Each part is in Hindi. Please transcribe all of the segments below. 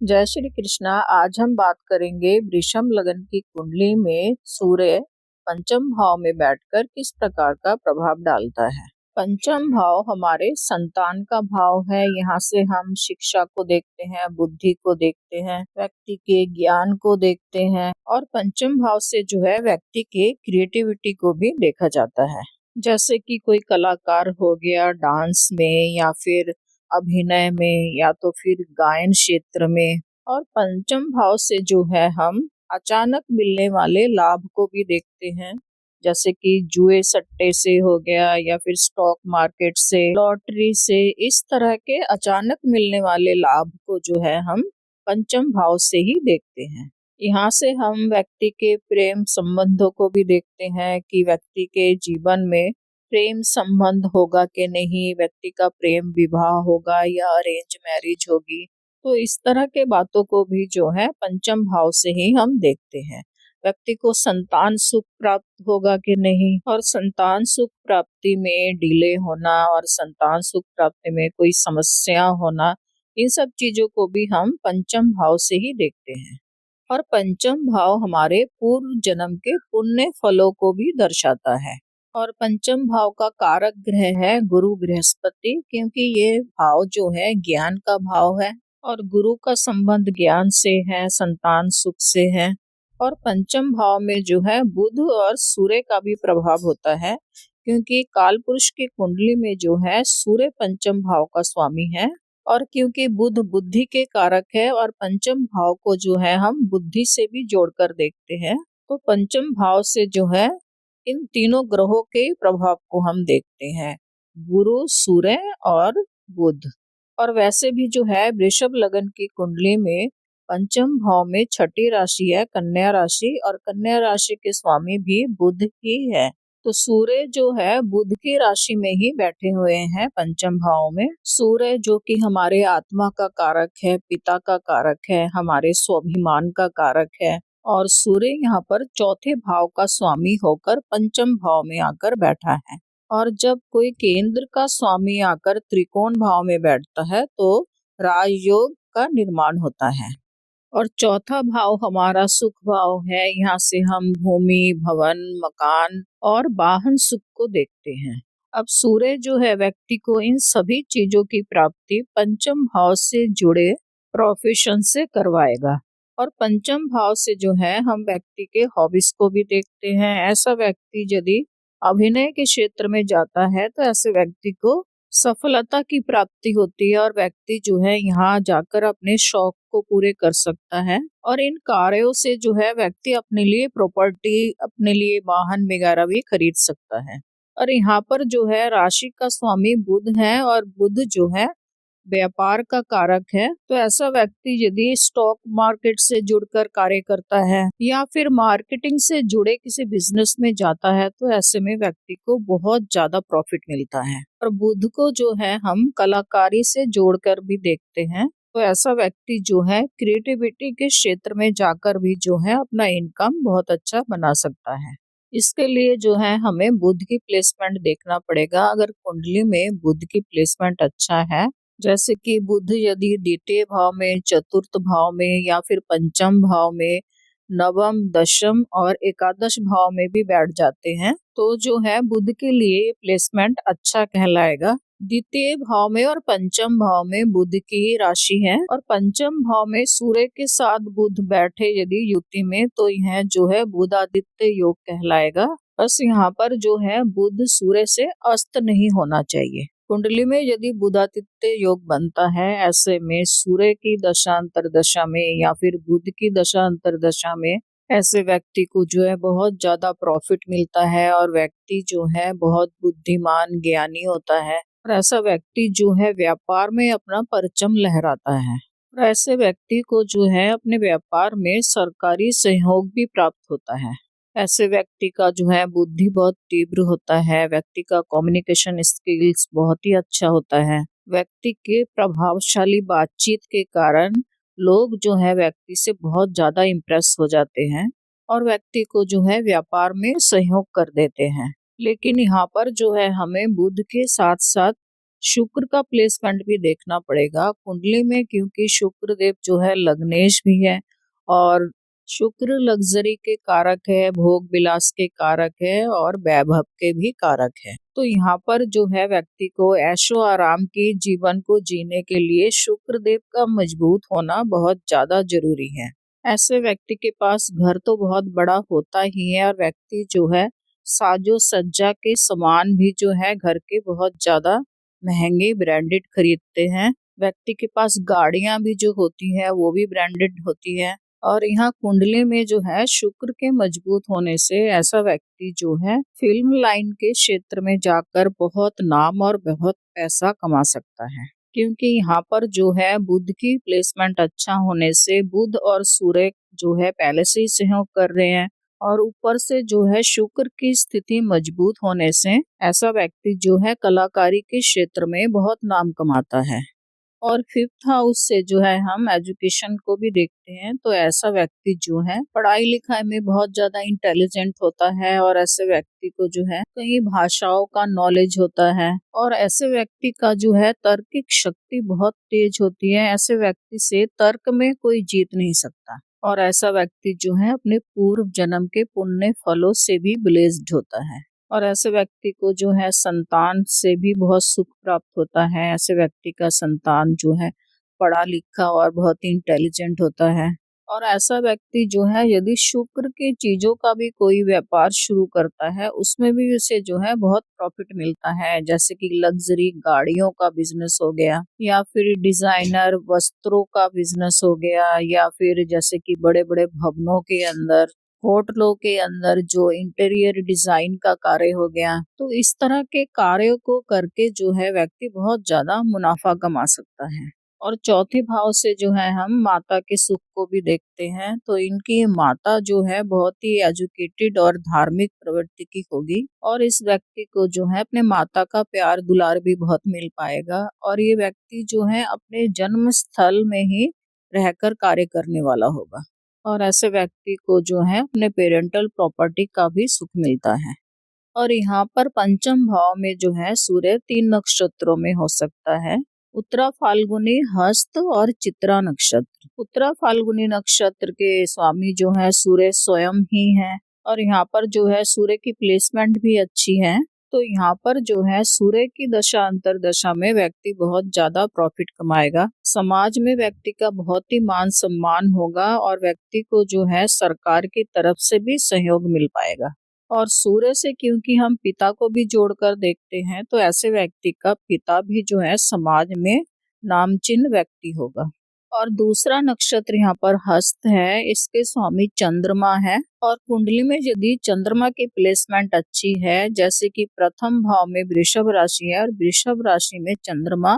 जय श्री कृष्णा। आज हम बात करेंगे वृषभ लग्न की कुंडली में सूर्य पंचम भाव में बैठकर किस प्रकार का प्रभाव डालता है। पंचम भाव हमारे संतान का भाव है। यहाँ से हम शिक्षा को देखते हैं, बुद्धि को देखते हैं, व्यक्ति के ज्ञान को देखते हैं और पंचम भाव से जो है व्यक्ति के क्रिएटिविटी को भी देखा जाता है। जैसे कि कोई कलाकार हो गया डांस में या फिर अभिनय में या तो फिर गायन क्षेत्र में। और पंचम भाव से जो है हम अचानक मिलने वाले लाभ को भी देखते हैं, जैसे कि जुए सट्टे से हो गया या फिर स्टॉक मार्केट से, लॉटरी से। इस तरह के अचानक मिलने वाले लाभ को जो है हम पंचम भाव से ही देखते हैं। यहाँ से हम व्यक्ति के प्रेम संबंधों को भी देखते हैं कि व्यक्ति के जीवन में प्रेम संबंध होगा कि नहीं, व्यक्ति का प्रेम विवाह होगा या अरेंज मैरिज होगी। तो इस तरह के बातों को भी जो है पंचम भाव से ही हम देखते हैं। व्यक्ति को संतान सुख प्राप्त होगा कि नहीं, और संतान सुख प्राप्ति में डिले होना और संतान सुख प्राप्ति में कोई समस्या होना, इन सब चीजों को भी हम पंचम भाव से ही देखते हैं। और पंचम भाव हमारे पूर्व जन्म के पुण्य फलों को भी दर्शाता है। और पंचम भाव का कारक ग्रह है गुरु बृहस्पति, क्योंकि ये भाव जो है ज्ञान का भाव है और गुरु का संबंध ज्ञान से है, संतान सुख से है। और पंचम भाव में जो है बुध और सूर्य का भी प्रभाव होता है, क्योंकि काल पुरुष की कुंडली में जो है सूर्य पंचम भाव का स्वामी है। और क्योंकि बुध बुद्धि के कारक है और पंचम भाव को जो है हम बुद्धि से भी जोड़कर देखते हैं, तो पंचम भाव से जो है इन तीनों ग्रहों के प्रभाव को हम देखते हैं, गुरु, सूर्य और बुध। और वैसे भी जो है वृषभ लग्न की कुंडली में पंचम भाव में छठी राशि है कन्या राशि, और कन्या राशि के स्वामी भी बुध ही है। तो सूर्य जो है बुध की राशि में ही बैठे हुए हैं पंचम भाव में। सूर्य जो कि हमारे आत्मा का कारक है, पिता का कारक है, हमारे स्वाभिमान का कारक है। और सूर्य यहाँ पर चौथे भाव का स्वामी होकर पंचम भाव में आकर बैठा है। और जब कोई केंद्र का स्वामी आकर त्रिकोण भाव में बैठता है तो राजयोग का निर्माण होता है। और चौथा भाव हमारा सुख भाव है। यहाँ से हम भूमि, भवन, मकान और वाहन सुख को देखते हैं। अब सूर्य जो है व्यक्ति को इन सभी चीजों की प्राप्ति पंचम भाव से जुड़े प्रोफेशन से करवाएगा। और पंचम भाव से जो है हम व्यक्ति के हॉबीज को भी देखते हैं। ऐसा व्यक्ति यदि अभिनय के क्षेत्र में जाता है तो ऐसे व्यक्ति को सफलता की प्राप्ति होती है और व्यक्ति जो है यहाँ जाकर अपने शौक को पूरे कर सकता है। और इन कार्यों से जो है व्यक्ति अपने लिए प्रॉपर्टी, अपने लिए वाहन वगैरह भी खरीद सकता है। और यहाँ पर जो है राशि का स्वामी बुध है और बुध जो है व्यापार का कारक है। तो ऐसा व्यक्ति यदि स्टॉक मार्केट से जुड़कर कार्य करता है या फिर मार्केटिंग से जुड़े किसी बिजनेस में जाता है तो ऐसे में व्यक्ति को बहुत ज्यादा प्रॉफिट मिलता है। और बुध को जो है हम कलाकारी से जोड़कर भी देखते हैं, तो ऐसा व्यक्ति जो है क्रिएटिविटी के क्षेत्र में जाकर भी जो है अपना इनकम बहुत अच्छा बना सकता है। इसके लिए जो है हमें बुध की प्लेसमेंट देखना पड़ेगा। अगर कुंडली में बुध की प्लेसमेंट अच्छा है, जैसे कि बुध यदि द्वितीय भाव में, चतुर्थ भाव में या फिर पंचम भाव में, नवम, दशम और एकादश भाव में भी बैठ जाते हैं तो जो है बुध के लिए प्लेसमेंट अच्छा कहलाएगा। द्वितीय भाव में और पंचम भाव में बुध की ही राशि है और पंचम भाव में सूर्य के साथ बुध बैठे यदि युति में तो यह जो है बुधादित्य योग कहलाएगा। बस यहाँ पर जो है बुध सूर्य से अस्त नहीं होना चाहिए। कुंडली में यदि बुधादित्य योग बनता है, ऐसे में सूर्य की दशा अंतरदशा में या फिर बुध की दशा अंतरदशा में ऐसे व्यक्ति को जो है बहुत ज्यादा प्रॉफिट मिलता है और व्यक्ति जो है बहुत बुद्धिमान ज्ञानी होता है। और ऐसा व्यक्ति जो है व्यापार में अपना परचम लहराता है। और ऐसे व्यक्ति को जो है अपने व्यापार में सरकारी सहयोग भी प्राप्त होता है। ऐसे व्यक्ति का जो है बुद्धि बहुत तीव्र होता है, व्यक्ति का कम्युनिकेशन स्किल्स बहुत ही अच्छा होता है। व्यक्ति के प्रभावशाली बातचीत के कारण लोग जो है व्यक्ति से बहुत ज्यादा इम्प्रेस हो जाते हैं और व्यक्ति को जो है व्यापार में सहयोग कर देते हैं। लेकिन यहाँ पर जो है हमें बुध के साथ साथ शुक्र का प्लेसमेंट भी देखना पड़ेगा कुंडली में, क्योंकि शुक्र देव जो है लग्नेश भी है और शुक्र लग्जरी के कारक है, भोग विलास के कारक है और वैभव के भी कारक है। तो यहाँ पर जो है व्यक्ति को ऐशो आराम की जीवन को जीने के लिए शुक्र देव का मजबूत होना बहुत ज्यादा जरूरी है। ऐसे व्यक्ति के पास घर तो बहुत बड़ा होता ही है और व्यक्ति जो है साजो सज्जा के सामान भी जो है घर के बहुत ज्यादा महंगे ब्रांडेड खरीदते हैं। व्यक्ति के पास गाड़ियां भी जो होती है वो भी ब्रांडेड होती है। और यहाँ कुंडली में जो है शुक्र के मजबूत होने से ऐसा व्यक्ति जो है फिल्म लाइन के क्षेत्र में जाकर बहुत नाम और बहुत पैसा कमा सकता है, क्योंकि यहाँ पर जो है बुध की प्लेसमेंट अच्छा होने से बुध और सूर्य जो है पहले से ही सहयोग कर रहे हैं और ऊपर से जो है शुक्र की स्थिति मजबूत होने से ऐसा व्यक्ति जो है कलाकारी के क्षेत्र में बहुत नाम कमाता है। और फिफ्थ हाउस से जो है हम एजुकेशन को भी देखते हैं, तो ऐसा व्यक्ति जो है पढ़ाई लिखाई में बहुत ज्यादा इंटेलिजेंट होता है और ऐसे व्यक्ति को जो है कई भाषाओं का नॉलेज होता है और ऐसे व्यक्ति का जो है तर्किक शक्ति बहुत तेज होती है। ऐसे व्यक्ति से तर्क में कोई जीत नहीं सकता और ऐसा व्यक्ति जो है अपने पूर्व जन्म के पुण्य फलों से भी ब्लेस्ड होता है। और ऐसे व्यक्ति को जो है संतान से भी बहुत सुख प्राप्त होता है। ऐसे व्यक्ति का संतान जो है पढ़ा लिखा और बहुत ही इंटेलिजेंट होता है। और ऐसा व्यक्ति जो है यदि शुक्र की चीजों का भी कोई व्यापार शुरू करता है उसमें भी उसे जो है बहुत प्रॉफिट मिलता है, जैसे कि लग्जरी गाड़ियों का बिजनेस हो गया या फिर डिजाइनर वस्त्रों का बिजनेस हो गया या फिर जैसे कि बड़े बड़े भवनों के अंदर होटलों के अंदर जो इंटीरियर डिजाइन का कार्य हो गया। तो इस तरह के कार्यों को करके जो है व्यक्ति बहुत ज्यादा मुनाफा कमा सकता है। और चौथे भाव से जो है हम माता के सुख को भी देखते हैं, तो इनकी माता जो है बहुत ही एजुकेटेड और धार्मिक प्रवृत्ति की होगी और इस व्यक्ति को जो है अपने माता का प्यार दुलार भी बहुत मिल पाएगा और ये व्यक्ति जो है अपने जन्म स्थल में ही रहकर कार्य करने वाला होगा और ऐसे व्यक्ति को जो है अपने पेरेंटल प्रॉपर्टी का भी सुख मिलता है। और यहाँ पर पंचम भाव में जो है सूर्य 3 नक्षत्रों में हो सकता है, उत्तरा फाल्गुनी हस्त और चित्रा नक्षत्र। उत्तरा फाल्गुनी नक्षत्र के स्वामी जो है सूर्य स्वयं ही है और यहाँ पर जो है सूर्य की प्लेसमेंट भी अच्छी है। तो यहाँ पर जो है सूर्य की दशा अंतर दशा में व्यक्ति बहुत ज्यादा प्रॉफिट कमाएगा, समाज में व्यक्ति का बहुत ही मान सम्मान होगा और व्यक्ति को जो है सरकार की तरफ से भी सहयोग मिल पाएगा। और सूर्य से क्योंकि हम पिता को भी जोड़कर देखते हैं, तो ऐसे व्यक्ति का पिता भी जो है समाज में नामचीन व्यक्ति होगा। और दूसरा नक्षत्र यहाँ पर हस्त है, इसके स्वामी चंद्रमा है और कुंडली में यदि चंद्रमा की प्लेसमेंट अच्छी है, जैसे कि प्रथम भाव में वृषभ राशि है और वृषभ राशि में चंद्रमा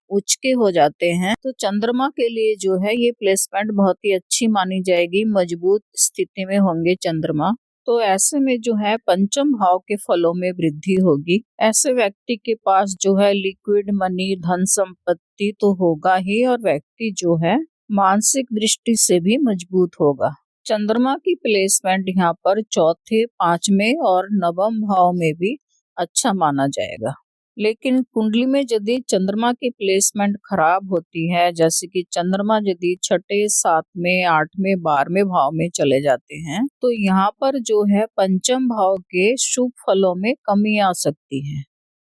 उच्च के हो जाते हैं, तो चंद्रमा के लिए जो है ये प्लेसमेंट बहुत ही अच्छी मानी जाएगी, मजबूत स्थिति में होंगे चंद्रमा। तो ऐसे में जो है पंचम भाव के फलों में वृद्धि होगी। ऐसे व्यक्ति के पास जो है लिक्विड मनी धन संपत्ति तो होगा ही और व्यक्ति जो है मानसिक दृष्टि से भी मजबूत होगा। चंद्रमा की प्लेसमेंट यहाँ पर चौथे, पांचवें और नवम भाव में भी अच्छा माना जाएगा। लेकिन कुंडली में यदि चंद्रमा की प्लेसमेंट खराब होती है, जैसे कि चंद्रमा यदि छठे, सातवें, आठवें, 12वें भाव में चले जाते हैं, तो यहाँ पर जो है पंचम भाव के शुभ फलों में कमी आ सकती है।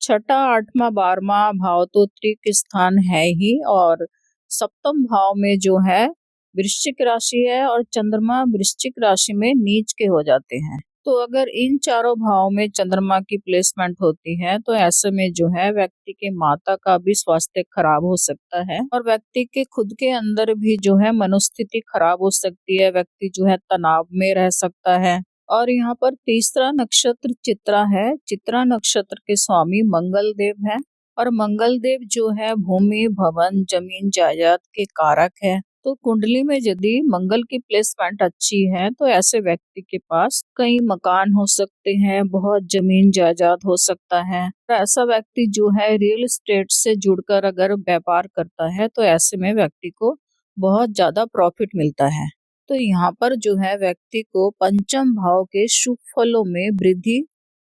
छठा, आठवां, 12वां भाव तो त्रिक स्थान है ही और सप्तम भाव में जो है वृश्चिक राशि है और चंद्रमा वृश्चिक राशि में नीच के हो जाते हैं। तो अगर इन चारों भाव में चंद्रमा की प्लेसमेंट होती है, तो ऐसे में जो है व्यक्ति के माता का भी स्वास्थ्य खराब हो सकता है और व्यक्ति के खुद के अंदर भी जो है मनोस्थिति खराब हो सकती है, व्यक्ति जो है तनाव में रह सकता है। और यहाँ पर तीसरा नक्षत्र चित्रा है। चित्रा नक्षत्र के स्वामी मंगल देव है और मंगल देव जो है भूमि, भवन, जमीन जायदाद के कारक है। तो कुंडली में यदि मंगल की प्लेसमेंट अच्छी है, तो ऐसे व्यक्ति के पास कई मकान हो सकते हैं, बहुत जमीन जायदाद हो सकता है। तो ऐसा व्यक्ति जो है रियल एस्टेट से जुड़कर अगर व्यापार करता है, तो ऐसे में व्यक्ति को बहुत ज्यादा प्रॉफिट मिलता है। तो यहाँ पर जो है व्यक्ति को पंचम भाव के शुभ फलों में वृद्धि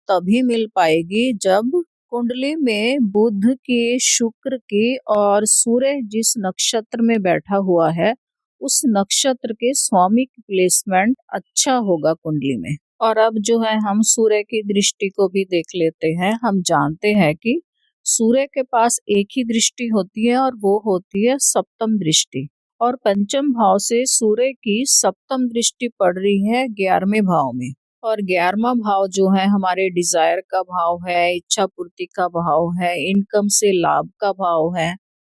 तभी मिल पाएगी जब कुंडली में बुध की, शुक्र की और सूर्य जिस नक्षत्र में बैठा हुआ है उस नक्षत्र के स्वामी की प्लेसमेंट अच्छा होगा कुंडली में। और अब जो है हम सूर्य की दृष्टि को भी देख लेते हैं। हम जानते हैं कि सूर्य के पास एक ही दृष्टि होती है और वो होती है सप्तम दृष्टि। और पंचम भाव से सूर्य की सप्तम दृष्टि पड़ रही है 11वें भाव में। और 11वां भाव जो है हमारे डिजायर का भाव है, इच्छा पूर्ति का भाव है, इनकम से लाभ का भाव है।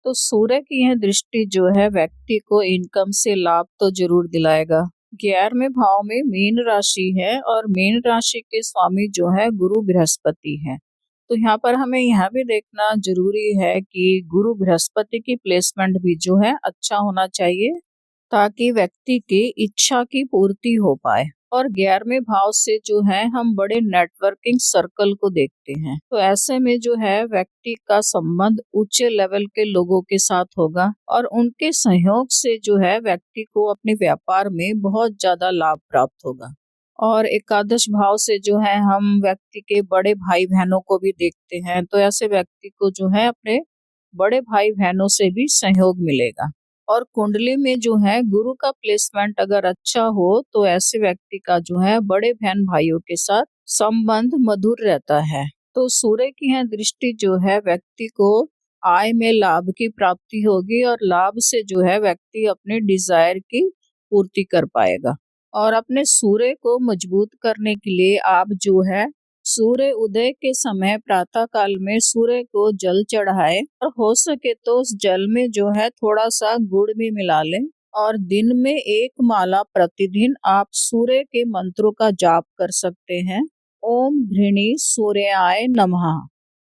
तो सूर्य की यह दृष्टि जो है व्यक्ति को इनकम से लाभ तो जरूर दिलाएगा। 11वें भाव में मीन राशि है और मीन राशि के स्वामी जो है गुरु बृहस्पति है। तो यहाँ पर हमें यह भी देखना जरूरी है कि गुरु बृहस्पति की प्लेसमेंट भी जो है अच्छा होना चाहिए ताकि व्यक्ति की इच्छा की पूर्ति हो पाए। और 11वें भाव से जो है हम बड़े नेटवर्किंग सर्कल को देखते हैं। तो ऐसे में जो है व्यक्ति का संबंध ऊंचे लेवल के लोगों के साथ होगा और उनके सहयोग से जो है व्यक्ति को अपने व्यापार में बहुत ज्यादा लाभ प्राप्त होगा। और एकादश भाव से जो है हम व्यक्ति के बड़े भाई बहनों को भी देखते हैं। तो ऐसे व्यक्ति को जो है अपने बड़े भाई बहनों से भी सहयोग मिलेगा। और कुंडली में जो है गुरु का प्लेसमेंट अगर अच्छा हो तो ऐसे व्यक्ति का जो है बड़े बहन भाइयों के साथ संबंध मधुर रहता है। तो सूर्य की यह दृष्टि जो है व्यक्ति को आय में लाभ की प्राप्ति होगी और लाभ से जो है व्यक्ति अपने डिजायर की पूर्ति कर पाएगा। और अपने सूर्य को मजबूत करने के लिए आप जो है सूर्य उदय के समय प्रातः काल में सूर्य को जल चढ़ाए और हो सके तो उस जल में जो है थोड़ा सा गुड़ भी मिला लें। और दिन में 1 माला प्रतिदिन आप सूर्य के मंत्रों का जाप कर सकते हैं। ओम घृणी सूर्याय नमः।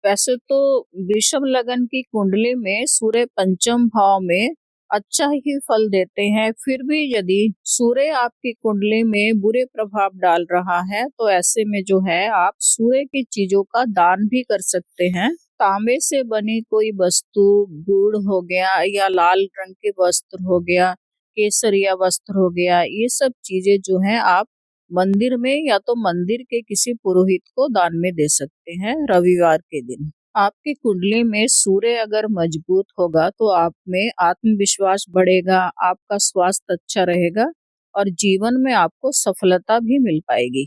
वैसे तो वृषभ लगन की कुंडली में सूर्य पंचम भाव में अच्छा ही फल देते हैं। फिर भी यदि सूर्य आपकी कुंडली में बुरे प्रभाव डाल रहा है तो ऐसे में जो है आप सूर्य की चीजों का दान भी कर सकते हैं। तांबे से बनी कोई वस्तु, गुड़ हो गया या लाल रंग के वस्त्र हो गया, केसरिया वस्त्र हो गया, ये सब चीजें जो है आप मंदिर में या तो मंदिर के किसी पुरोहित को दान में दे सकते हैं रविवार के दिन। आपकी कुंडली में सूर्य अगर मजबूत होगा तो आप में आत्मविश्वास बढ़ेगा, आपका स्वास्थ्य अच्छा रहेगा और जीवन में आपको सफलता भी मिल पाएगी।